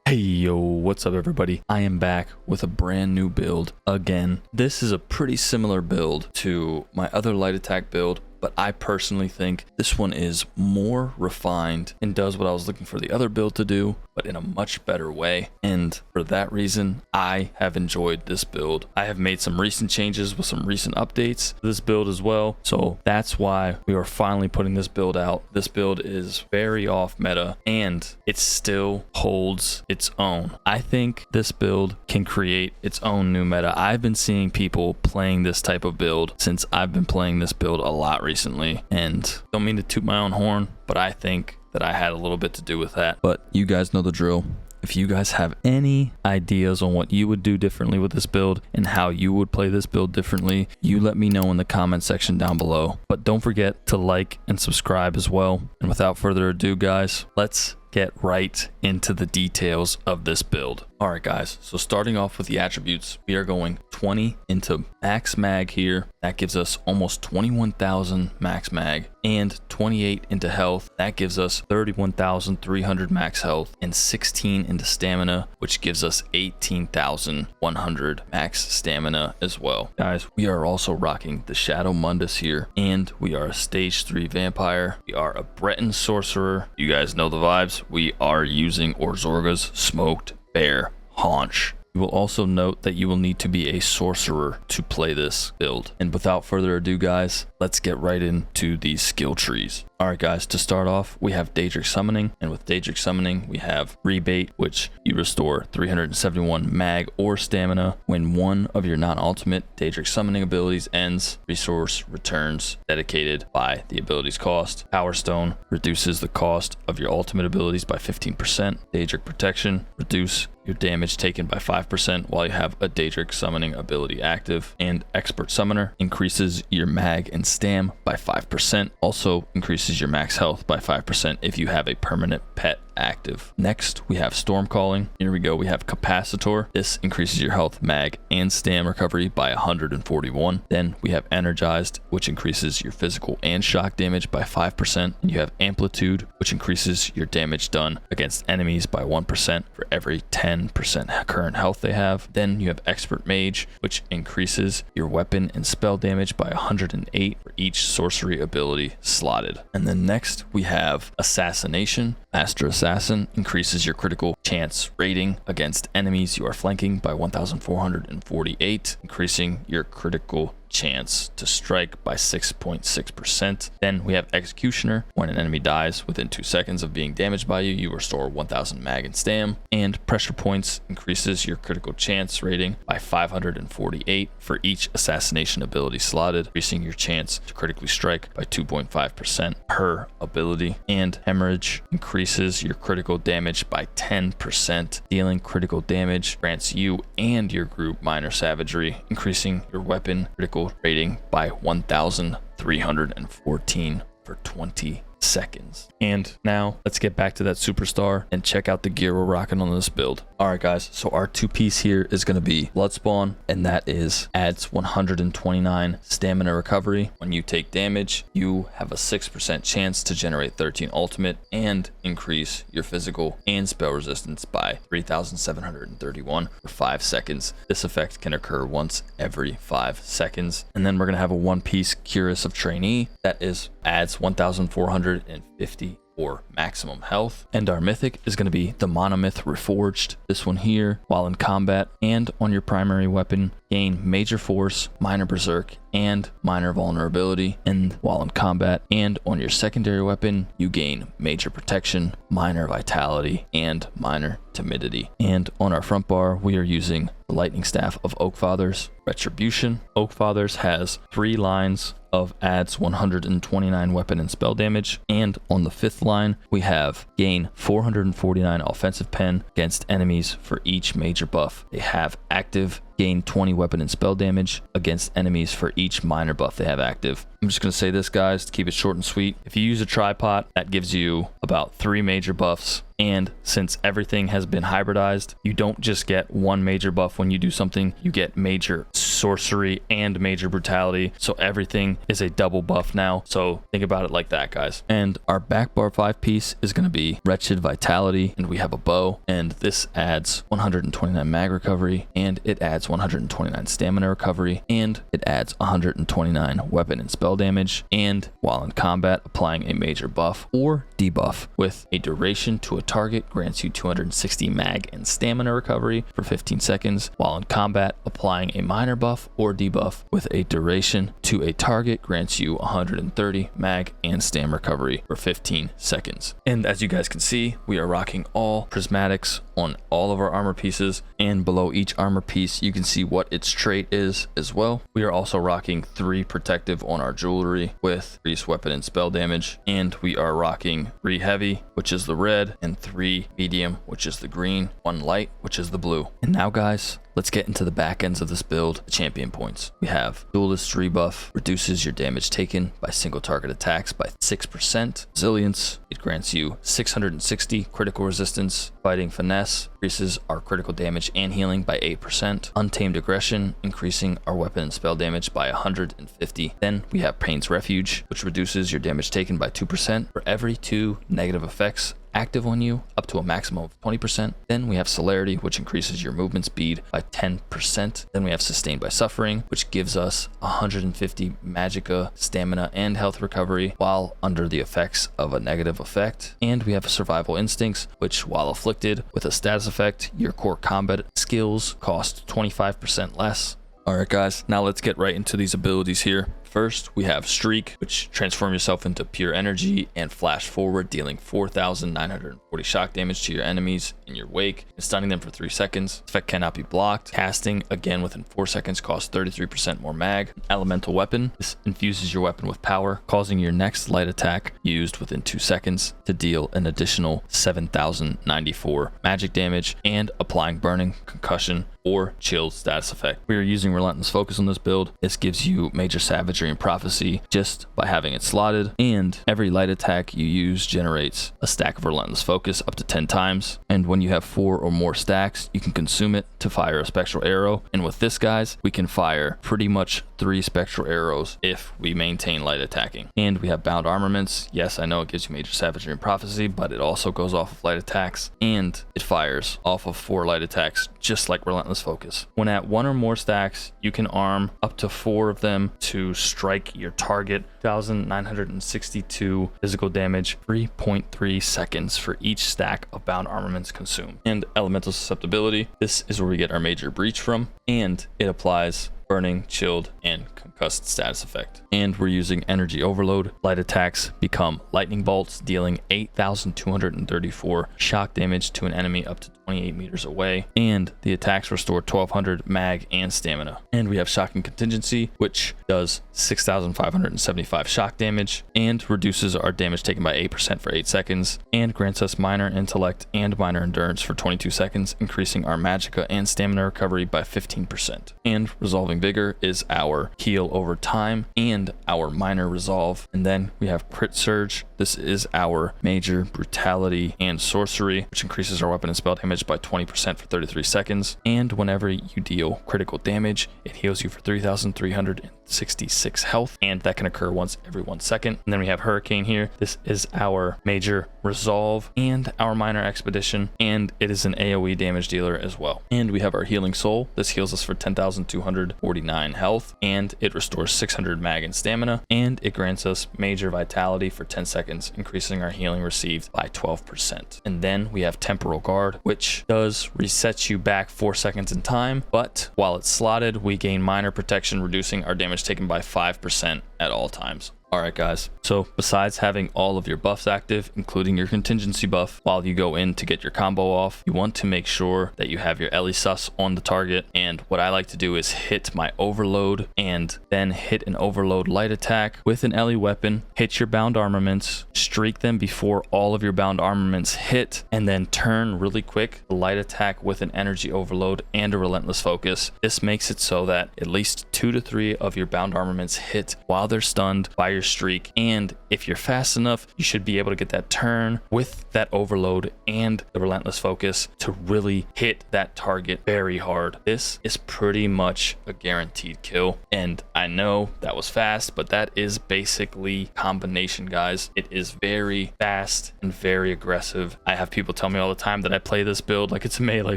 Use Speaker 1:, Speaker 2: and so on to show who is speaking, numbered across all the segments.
Speaker 1: Hey yo, what's up everybody? I am back with a brand new build again. This is a pretty similar build to my other light attack build, but I personally think this one is more refined and does what I was looking for the other build to do, but in a much better way. And for that reason, I have enjoyed this build. I have made some recent changes with some recent updates to this build as well. So that's why we are finally putting this build out. This build is very off meta and it still holds its own. I think this build can create its own new meta. I've been seeing people playing this type of build since I've been playing this build a lot recently, and don't mean to toot my own horn, but I think that I had a little bit to do with that. But you guys know the drill. If you guys have any ideas on what you would do differently with this build and how you would play this build differently, you let me know in the comment section down below. But don't forget to like and subscribe as well. And without further ado, guys, let's get right into the details of this build. All right, guys, so starting off with the attributes, we are going 20 into max mag here. That gives us almost 21,000 max mag, and 28 into health. That gives us 31,300 max health, and 16 into stamina, which gives us 18,100 max stamina as well. Guys, we are also rocking the Shadow Mundus here, and we are a stage 3 vampire. We are a Breton sorcerer. You guys know the vibes. We are using Orzorga's Smoked Bear Haunch. You will also note that you will need to be a sorcerer to play this build. And without further ado, guys, let's get right into these skill trees. All right, guys, to start off, we have Daedric Summoning, and with Daedric Summoning, we have Rebate, which you restore 371 mag or stamina when one of your non-ultimate Daedric Summoning abilities ends. Resource returns dedicated by the ability's cost. Power Stone reduces the cost of your ultimate abilities by 15%. Daedric Protection, reduce your damage taken by 5% while you have a Daedric Summoning ability active. And Expert Summoner increases your mag and stam by 5%. Also increases your max health by 5% if you have a permanent pet active. Next, we have Storm Calling. Here we go. We have Capacitor. This increases your health, mag, and stam recovery by 141. Then we have Energized, which increases your physical and shock damage by 5%. And you have Amplitude, which increases your damage done against enemies by 1% for every 10% current health they have. Then you have Expert Mage, which increases your weapon and spell damage by 108 for each sorcery ability slotted. And then next, we have Assassination. Master Assassin increases your critical chance rating against enemies you are flanking by 1,448, increasing your critical chance to strike by 6.6%. Then we have Executioner. When an enemy dies within 2 seconds of being damaged by you, you restore 1,000 mag and stam. And Pressure Points increases your critical chance rating by 548 for each assassination ability slotted, increasing your chance to critically strike by 2.5% per ability. And Hemorrhage increases your critical damage by 10%. Dealing critical damage grants you and your group minor savagery, increasing your weapon critical rating by 1,314 for 20 seconds. And now let's get back to that superstar and check out the gear we're rocking on this build. All right, guys, so our 2-piece here is going to be Bloodspawn, and that adds 129 stamina recovery. When you take damage, you have a 6% chance to generate 13 ultimate and increase your physical and spell resistance by 3,731 for 5 seconds. This effect can occur once every 5 seconds. And then we're going to have a 1-piece Cuirass of Trainee that adds 1,450 or maximum health. And our mythic is going to be the Monomyth Reforged. This one here, while in combat and on your primary weapon, gain major force, minor berserk, and minor vulnerability. And while in combat and on your secondary weapon, you gain major protection, minor vitality, and minor timidity. And on our front bar, we are using the Lightning Staff of Oakfathers. Retribution. Oakfathers has 3 lines of adds 129 weapon and spell damage, and on the 5th line we have gain 449 offensive pen against enemies for each major buff they have active, gain 20 weapon and spell damage against enemies for each minor buff they have active. I'm just going to say this, guys, to keep it short and sweet. If you use a tripod, that gives you about 3 major buffs. And since everything has been hybridized, you don't just get 1 major buff when you do something, you get major sorcery, and major brutality. So everything is a double buff now. So think about it like that, guys. And our back bar 5 piece is going to be Wretched Vitality, and we have a bow, and this adds 129 mag recovery, and it adds 129 stamina recovery, and it adds 129 weapon and spell damage, and while in combat, applying a major buff or debuff with a duration to a target grants you 260 mag and stamina recovery for 15 seconds, while in combat, applying a minor buff or debuff with a duration to a target grants you 130 mag and stam recovery for 15 seconds. And as you guys can see, we are rocking all prismatics on all of our armor pieces, and below each armor piece you can see what its trait is as well. We are also rocking 3 protective on our jewelry with increased weapon and spell damage, and we are rocking 3 heavy, which is the red, and 3 medium, which is the green, 1 light, which is the blue. And now, guys, let's get into the back ends of this build, the champion points. We have Duelist rebuff, reduces your damage taken by single target attacks by 6%. Resilience, it grants you 660 critical resistance. Fighting Finesse, increases our critical damage and healing by 8%. Untamed Aggression, increasing our weapon and spell damage by 150. Then we have Pain's Refuge, which reduces your damage taken by 2% for every 2 negative effects active on you, up to a maximum of 20%. Then we have Celerity, which increases your movement speed by 10%. Then we have Sustained by Suffering, which gives us 150 magicka, stamina, and health recovery while under the effects of a negative effect. And we have Survival Instincts, which, while afflicted with a status effect, your core combat skills cost 25% less. Alright guys, now let's get right into these abilities here. First, we have Streak, which transform yourself into pure energy and flash forward, dealing 4,940 shock damage to your enemies in your wake and stunning them for 3 seconds. This effect cannot be blocked. Casting again within 4 seconds costs 33% more mag. Elemental Weapon, this infuses your weapon with power, causing your next light attack used within 2 seconds to deal an additional 7,094 magic damage and applying burning, concussion, or chilled status effect. We are using Relentless Focus on this build. This gives you major savagery and prophecy just by having it slotted, and every light attack you use generates a stack of Relentless Focus up to 10 times, and when you have 4 or more stacks, you can consume it to fire a spectral arrow. And with this, guys, we can fire pretty much 3 spectral arrows if we maintain light attacking. And we have Bound Armaments. Yes, I know it gives you major savagery and prophecy, but it also goes off of light attacks, and it fires off of 4 light attacks just like Relentless Focus. When at 1 or more stacks, you can arm up to 4 of them to strike your target. 1,962 physical damage, 3.3 seconds for each stack of Bound Armaments consumed. And Elemental Susceptibility, this is where we get our major breach from, and it applies burning, chilled, and concussed status effect. And we're using Energy Overload. Light attacks become lightning bolts, dealing 8,234 shock damage to an enemy up to 28 meters away, and the attacks restore 1,200 mag and stamina. And we have Shocking Contingency, which does 6,575 shock damage and reduces our damage taken by 8% for 8 seconds, and grants us Minor Intellect and Minor Endurance for 22 seconds, increasing our magicka and stamina recovery by 15%. And Resolving Vigor is our heal over time and our minor resolve. And then we have Crit Surge. This is our major brutality and sorcery, which increases our weapon and spell damage by 20% for 33 seconds. And whenever you deal critical damage, it heals you for 3,366 health, and that can occur once every 1 second. And then we have Hurricane here. This is our major resolve and our minor expedition, and it is an AoE damage dealer as well. And we have our Healing Soul. This heals us for 10,249 health, and it restores 600 mag and stamina, and it grants us major vitality for 10 seconds, increasing our healing received by 12%. And then we have Temporal Guard, which does reset you back 4 seconds in time, but while it's slotted, we gain minor protection, reducing our damage taken by 5% at all times. Alright guys, so besides having all of your buffs active, including your contingency buff, while you go in to get your combo off, you want to make sure that you have your Ellie Sus on the target. And what I like to do is hit my Overload and then hit an Overload light attack with an Ellie weapon, hit your Bound Armaments, streak them before all of your Bound Armaments hit, and then turn really quick, the light attack with an Energy Overload and a Relentless Focus. This makes it so that at least 2 to 3 of your Bound Armaments hit while while they're stunned by your streak. And if you're fast enough, you should be able to get that turn with that overload and the relentless focus to really hit that target very hard. This is pretty much a guaranteed kill. And I know that was fast, but that is basically combination, guys. It is very fast and very aggressive. I have people tell me all the time that I play this build like it's a melee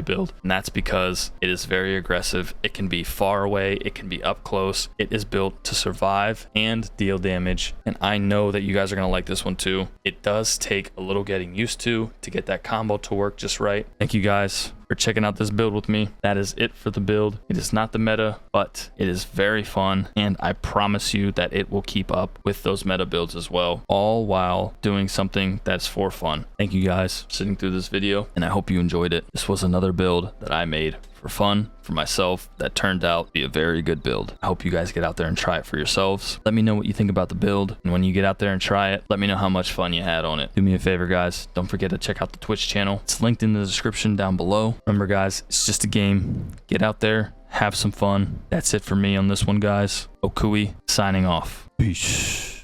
Speaker 1: build, and that's because it is very aggressive. It can be far away, it can be up close. It is built to survive and deal damage, and I know that you guys are gonna like this one too. It does take a little getting used to get that combo to work just right. Thank you guys for checking out this build with me. That is it for the build. It is not the meta, but it is very fun, and I promise you that it will keep up with those meta builds as well, all while doing something that's for fun. Thank you guys for sitting through this video, and I hope you enjoyed it. This was another build that I made for fun, for myself, that turned out to be a very good build. I hope you guys get out there and try it for yourselves. Let me know what you think about the build, and when you get out there and try it, let me know how much fun you had on it. Do me a favor, guys, don't forget to check out the Twitch channel. It's linked in the description down below. Remember, guys, it's just a game. Get out there, have some fun. That's it for me on this one, guys. Okui signing off. Peace.